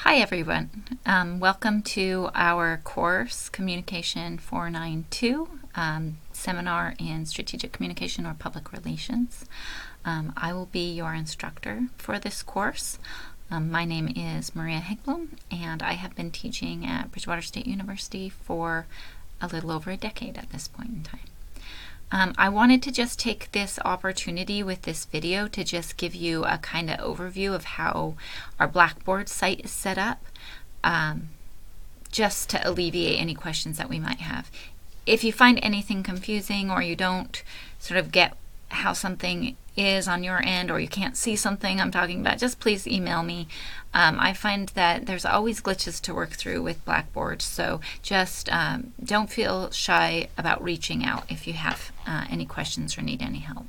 Hi everyone. Welcome to our course Communication 492, Seminar in Strategic Communication or Public Relations. I will be your instructor for this course. My name is Maria Hegblom and I have been teaching at Bridgewater State University for a little over a decade at this point in time. I wanted to just take this opportunity with this video to just give you a kind of overview of how our Blackboard site is set up, just to alleviate any questions that we might have. If you find anything confusing or you don't sort of get how something is on your end or you can't see something I'm talking about, just please email me. I find that there's always glitches to work through with Blackboard, so just don't feel shy about reaching out if you have any questions or need any help.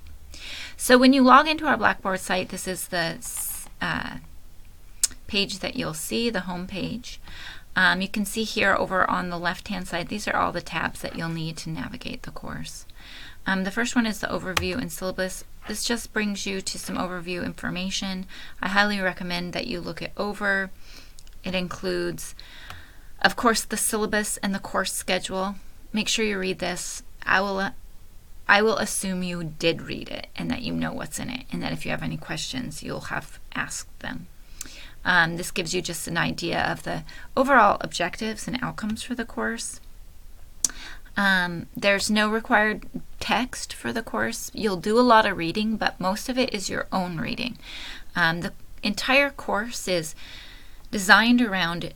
So when you log into our Blackboard site, this is the page that you'll see, the home page. You can see here over on the left-hand side, these are all the tabs that you'll need to navigate the course. The first one is the overview and syllabus. This just brings you to some overview information. I highly recommend that you look it over. It includes, of course, the syllabus and the course schedule. Make sure you read this. I will assume you did read it and that you know what's in it, and that if you have any questions, you'll have asked them. This gives you just an idea of the overall objectives and outcomes for the course. There's no required text for the course. You'll do a lot of reading, but most of it is your own reading. The entire course is designed around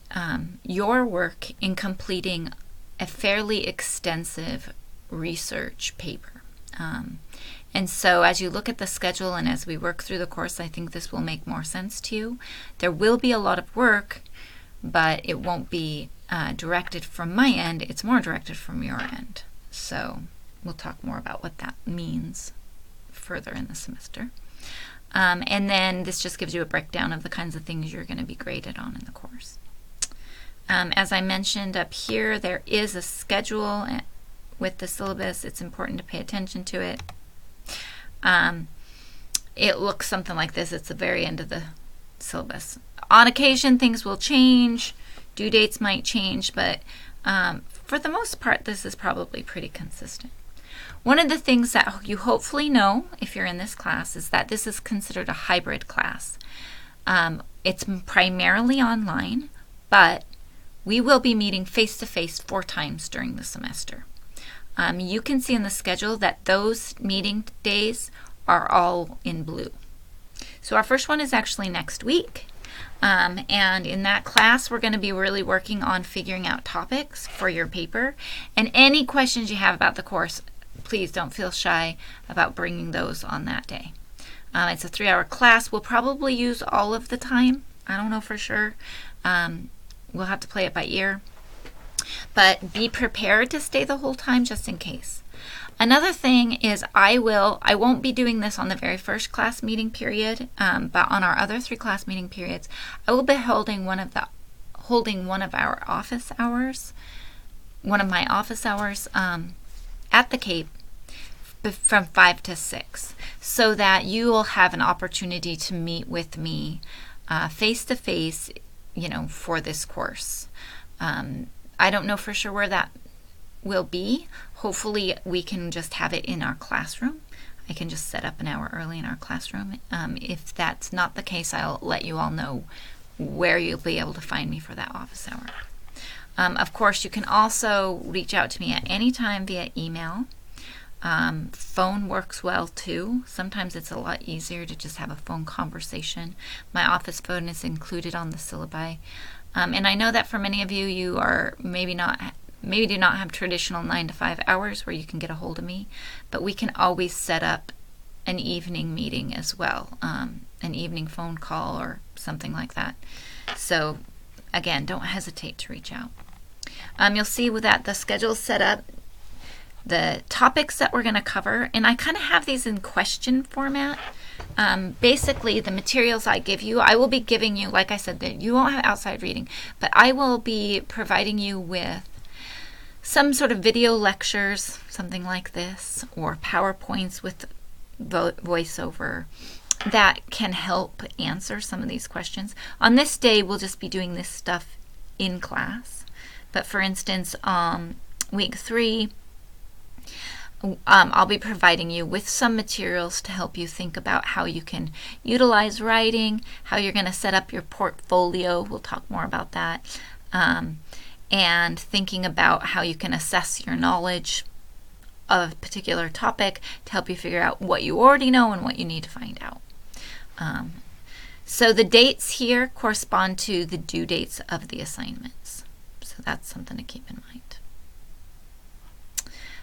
your work in completing a fairly extensive research paper. And so as you look at the schedule and as we work through the course, I think this will make more sense to you. There will be a lot of work, but it won't be directed from my end. It's more directed from your end. So we'll talk more about what that means further in the semester. And then this just gives you a breakdown of the kinds of things you're going to be graded on in the course. As I mentioned up here, there is a schedule with the syllabus. It's important to pay attention to it. It looks something like this. It's the very end of the syllabus. On occasion, things will change. Due dates might change, but for the most part, this is probably pretty consistent. One of the things that you hopefully know if you're in this class is that this is considered a hybrid class. It's primarily online, but we will be meeting face-to-face 4 times during the semester. You can see in the schedule that those meeting days are all in blue. So our first one is actually next week. And in that class, we're going to be really working on figuring out topics for your paper. And any questions you have about the course, please don't feel shy about bringing those on that day. It's a 3-hour class. We'll probably use all of the time. I don't know for sure. We'll have to play it by ear. But be prepared to stay the whole time just in case. Another thing is I won't be doing this on the very first class meeting period, but on our other 3 class meeting periods, I will be holding one of our office hours, at the Cape from 5 to 6, so that you will have an opportunity to meet with me face to face, for this course. I don't know for sure where that will be. Hopefully we can just have it in our classroom. I can just set up an hour early in our classroom. If that's not the case, I'll let you all know where you'll be able to find me for that office hour. Of course, you can also reach out to me at any time via email. Phone works well too. Sometimes it's a lot easier to just have a phone conversation. My office phone is included on the syllabi. And I know that for many of you, you are maybe do not have traditional 9 to 5 hours where you can get a hold of me, but we can always set up an evening meeting as well, an evening phone call or something like that. So again, don't hesitate to reach out. You'll see that the schedule is set up, the topics that we're going to cover, and I kind of have these in question format. Basically, the materials I give you, I will be giving you, like I said, that you won't have outside reading, but I will be providing you with some sort of video lectures, something like this, or PowerPoints with voiceover, that can help answer some of these questions. On this day, we'll just be doing this stuff in class. But for instance, week 3, I'll be providing you with some materials to help you think about how you can utilize writing, how you're going to set up your portfolio. We'll talk more about that. And thinking about how you can assess your knowledge of a particular topic to help you figure out what you already know and what you need to find out. So the dates here correspond to the due dates of the assignments. So that's something to keep in mind.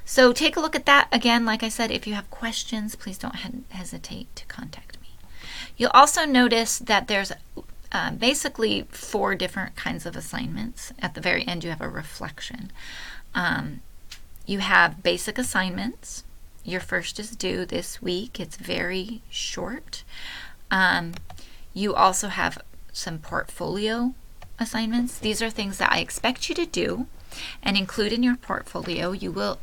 So take a look at that. Again, like I said, if you have questions, please don't hesitate to contact me. You'll also notice that there's basically 4 different kinds of assignments. At the very end, you have a reflection. You have basic assignments. Your first is due this week. It's very short. You also have some portfolio assignments. These are things that I expect you to do and include in your portfolio.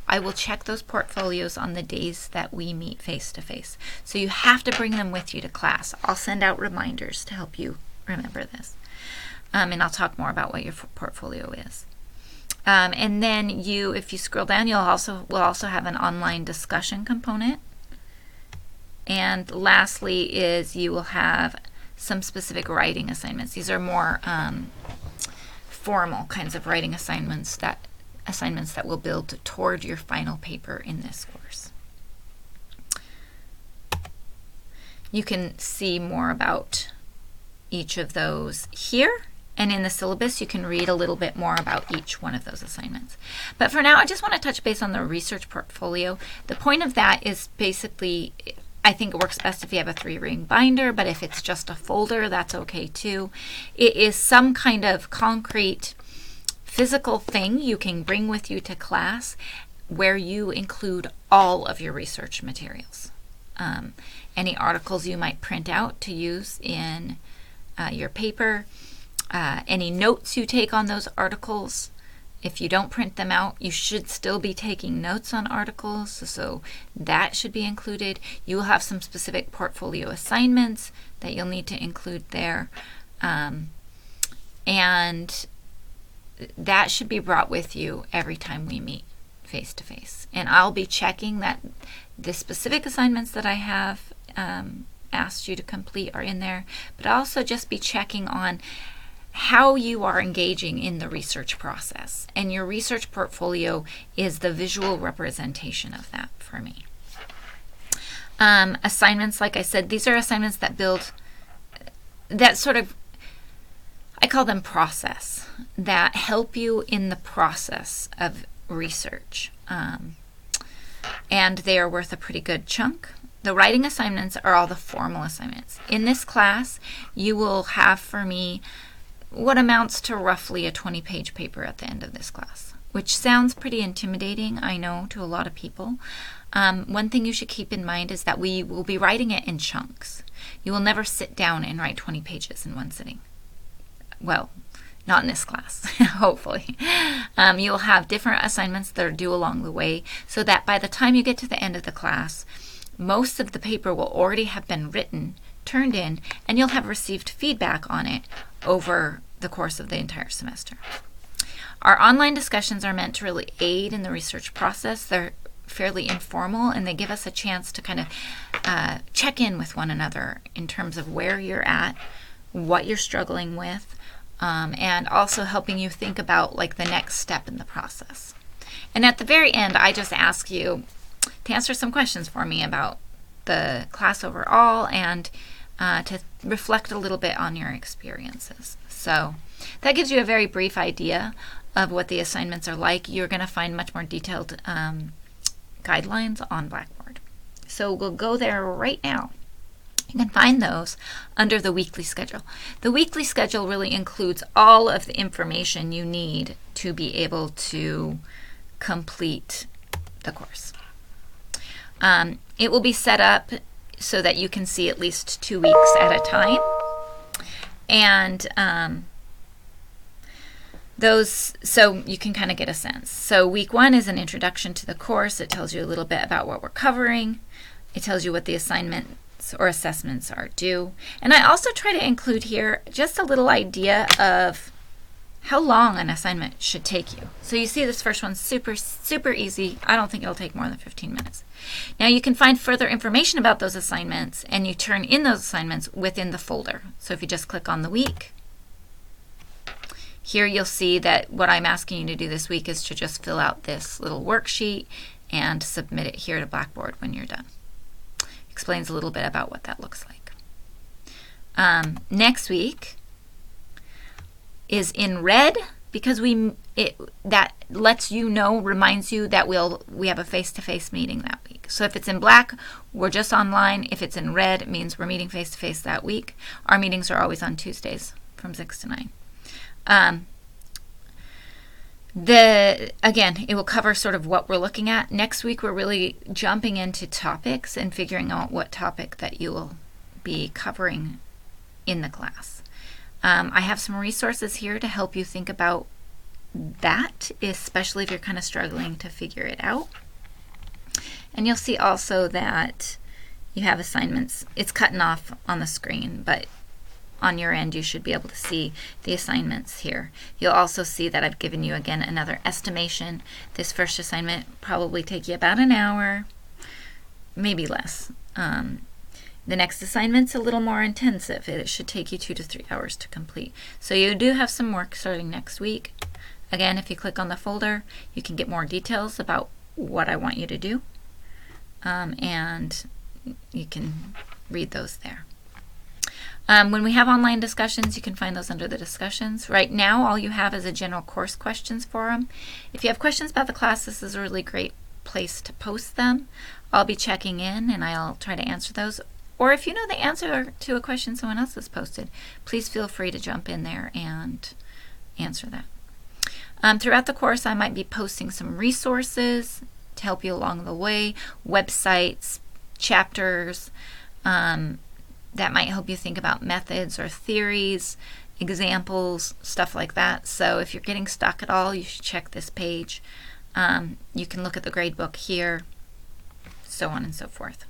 I will check those portfolios on the days that we meet face to face. So you have to bring them with you to class. I'll send out reminders to help you remember this. And I'll talk more about what your portfolio is. And then if you scroll down, we'll also have an online discussion component. And lastly is you will have some specific writing assignments. These are more formal kinds of writing assignments that will build toward your final paper in this course. You can see more about each of those here, and in the syllabus you can read a little bit more about each one of those assignments. But for now, I just want to touch base on the research portfolio. The point of that is basically, I think it works best if you have a 3-ring binder, but if it's just a folder, that's okay too. It is some kind of concrete physical thing you can bring with you to class where you include all of your research materials. Any articles you might print out to use in your paper, any notes you take on those articles. If you don't print them out, you should still be taking notes on articles, so that should be included. You will have some specific portfolio assignments that you'll need to include there. And that should be brought with you every time we meet face to face. And I'll be checking that the specific assignments that I have asked you to complete are in there, but I'll also just be checking on how you are engaging in the research process. And your research portfolio is the visual representation of that for me. Assignments, like I said, these are assignments that build that sort of, I call them process, that help you in the process of research. And they are worth a pretty good chunk. The writing assignments are all the formal assignments. In this class, you will have for me what amounts to roughly a 20-page paper at the end of this class, which sounds pretty intimidating, I know, to a lot of people. One thing you should keep in mind is that we will be writing it in chunks. You will never sit down and write 20 pages in one sitting. Well, not in this class, hopefully. You will have different assignments that are due along the way, so that by the time you get to the end of the class, most of the paper will already have been written, turned in, and you'll have received feedback on it over the course of the entire semester. Our online discussions are meant to really aid in the research process. They're fairly informal, and they give us a chance to kind of check in with one another in terms of where you're at, what you're struggling with, and also helping you think about like the next step in the process. And at the very end, I just ask you to answer some questions for me about the class overall and to reflect a little bit on your experiences. So that gives you a very brief idea of what the assignments are like. You're going to find much more detailed guidelines on Blackboard. So we'll go there right now. You can find those under the weekly schedule. The weekly schedule really includes all of the information you need to be able to complete the course. It will be set up so that you can see at least 2 weeks at a time. And so you can kind of get a sense. So week 1 is an introduction to the course. It tells you a little bit about what we're covering. It tells you what the assignments assignments or assessments are due. And I also try to include here just a little idea of how long an assignment should take you. So you see this first one's super easy. I don't think it'll take more than 15 minutes. Now you can find further information about those assignments, and you turn in those assignments within the folder. So if you just click on the week, here you'll see that what I'm asking you to do this week is to just fill out this little worksheet and submit it here to Blackboard when you're done. Explains a little bit about what that looks like. Next week is in red because that lets you know, reminds you that we have a face-to-face meeting that week. So if it's in black, we're just online. If it's in red, it means we're meeting face-to-face that week. Our meetings are always on Tuesdays from 6 to 9. Again, it will cover sort of what we're looking at. Next week, we're really jumping into topics and figuring out what topic that you will be covering in the class. I have some resources here to help you think about that, especially if you're kind of struggling to figure it out. And you'll see also that you have assignments. It's cutting off on the screen, but on your end you should be able to see the assignments here. You'll also see that I've given you again another estimation. This first assignment probably take you about an hour, maybe less. The next assignment's a little more intensive. It should take you 2 to 3 hours to complete. So you do have some work starting next week. Again, if you click on the folder, you can get more details about what I want you to do, and you can read those there. When we have online discussions, you can find those under the discussions. Right now, all you have is a general course questions forum. If you have questions about the class, this is a really great place to post them. I'll be checking in and I'll try to answer those. Or if you know the answer to a question someone else has posted, please feel free to jump in there and answer that. Throughout the course, I might be posting some resources to help you along the way, websites, chapters, that might help you think about methods or theories, examples, stuff like that. So if you're getting stuck at all, you should check this page. You can look at the gradebook here, so on and so forth.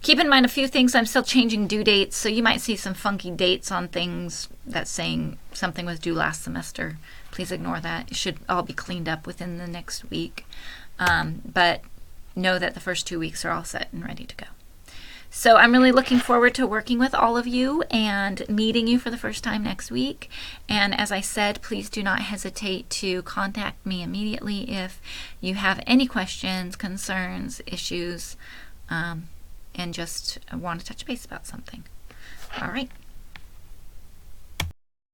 Keep in mind a few things. I'm still changing due dates, so you might see some funky dates on things that's saying something was due last semester. Please ignore that. It should all be cleaned up within the next week. But know that the first 2 weeks are all set and ready to go. So I'm really looking forward to working with all of you and meeting you for the first time next week. And as I said, please do not hesitate to contact me immediately if you have any questions, concerns, issues, and just want to touch base about something. All right.